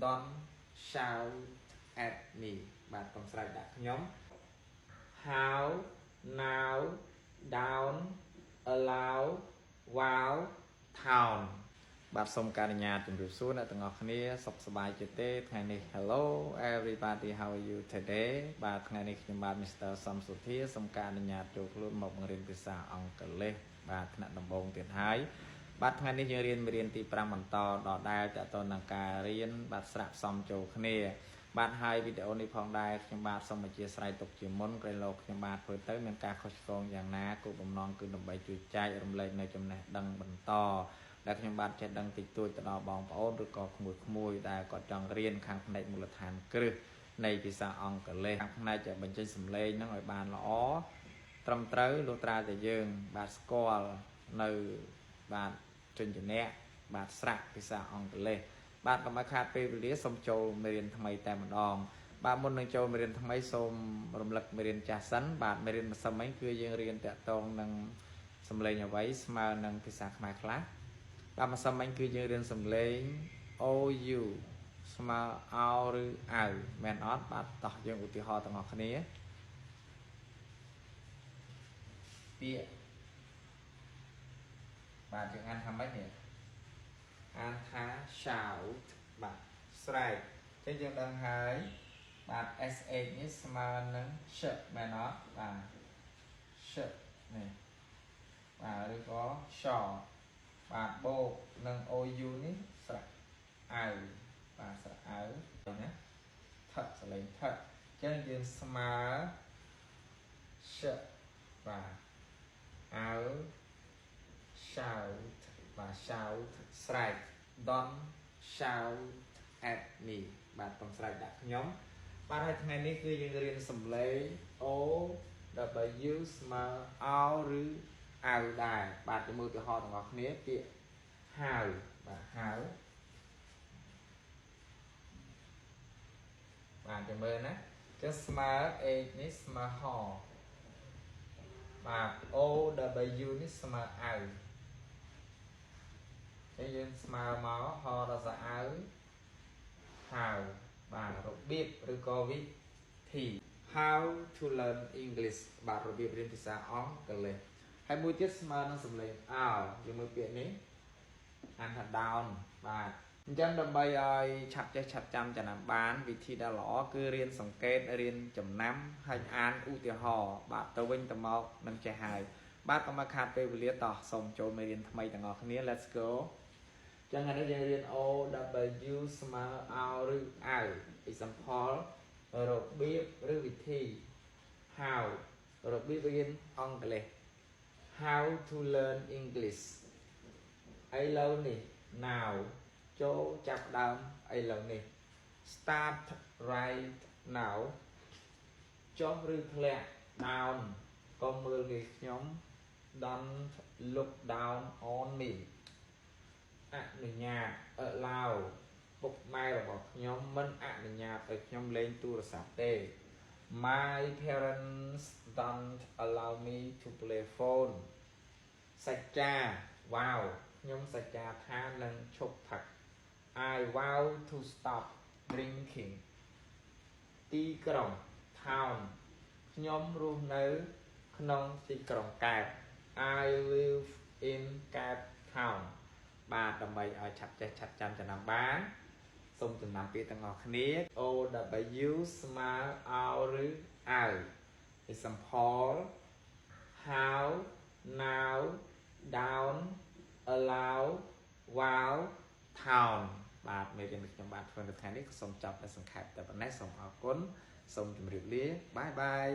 don't shout at me បាទកុំស្រែកដាក់ខ្ញុំ how now down allow wow town បាទសូមការអនុញ្ញាតជម្រាបសួរអ្នកទាំងអស់គ្នាសុខសប្បាយជាទេថ្ងៃនេះ Hello everybody how are you today បាទថ្ងៃនេះខ្ញុំបាទ Mr. សំសុធាសូមការអនុញ្ញាតចូលខ្លួនមកបង្រៀនភាសាអង់គ្លេសបាទថ្នាក់ដំបូងទៀតហើយបាទថ្ងៃនេះយើងរៀនមេរៀនទី5បន្តដល់ដែលតទៅនឹងការរៀនបាទស្រាក់ផ្សំចូលគ្នាបាទហើយវីដេអូនេះផងដែរខ្ញុំបាទសូមអធិស្ឋានទុកជាមុនក្រែងលោកខ្ញុំបាទធ្វើទៅមានការខុសឆ្គងយ៉ាងណាគោលបំណងគឺដើម្បីជួយចែករំលែកនៅចំណេះដឹងបន្តដែលខ្ញុំបាទចេះដឹងតិចតួចទៅដល់បងប្អូនឬក៏ក្មួយដែលគាត់ចង់រៀនខាងផ្នែកមូលដ្ឋានគ្រឹះនៃភាសាអង់គ្លេសខាងផ្នែកបញ្ចេញសំឡេងហ្នឹងឲ្យបានល្អត្រឹមត្រូវលុះត្រាតែយើងបាទស្គាល់នៅបាទជនជំនះបាទស្រាក់ភាសាអង់គ្លេសបាទកុំឲ្យខាតពេលវេលាសូមចូលមេរៀនថ្មីតែម្ដងបាទមុននឹងចូលមេរៀនថ្មីសូមរំលឹកមេរៀនចាស់សិនបាទមេរៀនម្សិលមិញគឺយើងរៀនតាក់ទងនឹងសំឡេងអ្វីស្មើនឹងភាសាខ្មែរខ្លះបាទម្សិលមិញគឺយើងរៀនសំឡេង OU ស្មើអោឬអៅមែនអត់បាទតោះយើងឧទាហរណ៍ទាំងអស់គ្នាពាក្យបាទយើងអានថាម៉េចនេះអានថា shout បាទស្រែកអញ្ចឹងយើងដឹងហើយបាទ SH នេះស្មើនឹង sh មែនអត់បាទ sh នេះបាទឬក៏ shaw បាទបូកនឹង OU នេះស្រៈអៅបាទស្រៈអៅណាថឹកសលេងថឹកអញ្ចឹងយើងស្មើ sh បាទអៅ shout បាទ shout ស្រែក don't shout at me បាទកុំស្រែកដាក់ខ្ញុំបាទហើយថ្ងៃនេះគឺយើងរៀនសំឡេង O W ស្មើអោឬអៅដែរបាទជាមួយឧទាហរណ៍ទាំងអស់គ្នាពាក្យហៅបាទហៅបាទចាំមើលណាចឹងស្មើ A នេះស្មើហបាទ O W នេះស្មើអៅយើងស្មើមកហដល់សាអៅហៅបាទរបៀបឬក៏វិធី How to learn English បាទរបៀបរៀនភាសាអង់គ្លេសហើយមួយទៀតស្មើនឹងសំឡេងអោយើងមើលពាក្យនេះអានថា down បាទអញ្ចឹងដើម្បីឲ្យឆាប់ចេះឆាប់ចាំចំណាំបានវិធីដែលល្អគឺរៀនសង្កេតរៀនចំណាំហើយអានឧទាហរណ៍បាទទៅវិញទៅមកនឹងចេះហើយបាទកុំឲ្យខាតពេលវេលាតោះសូមចូលមេរៀនថ្មីទាំងអស់គ្នា Let's goចឹងថ្ងៃនេះយើងរៀន O W ស្មើអោឬអៅ example របៀបឬវិធី How របៀបរៀនអង់គ្លេស How to learn English ឥឡូវនេះ now ចូលចាប់ដើមឥឡូវនេះ start right now ចុះឬធ្លាក់ down កុំមើលងាយខ្ញុំ don't look down on me អនុញ្ញាត allow ពុកម៉ែរបស់ខ្ញុំមិនអនុញ្ញាតឲ្យខ្ញុំលេងទូរស័ព្ទទេ My parents don't allow me to play phone សច្ចា wow ខ្ញុំសច្ចាថានឹងឈប់ផឹក I vow to stop drinking ទីក្រុង town ខ្ញុំរស់នៅក្នុងទីក្រុងកែប I live in Cape Town បាទដើម្បីឲ្យឆាប់ចេះឆាប់ចាំចំណាំបានសូមចំណាំពាក្យទាំងអស់គ្នា O W ស្មើអោឬអៅ example how now down allow wow town បាទមេរៀនខ្ញុំបាទធ្វើនៅថ្ងៃនេះសូមចប់តែសង្ខេបតែប៉ុណ្ណេះសូមអរគុណសូមជម្រាបលាបាយបាយ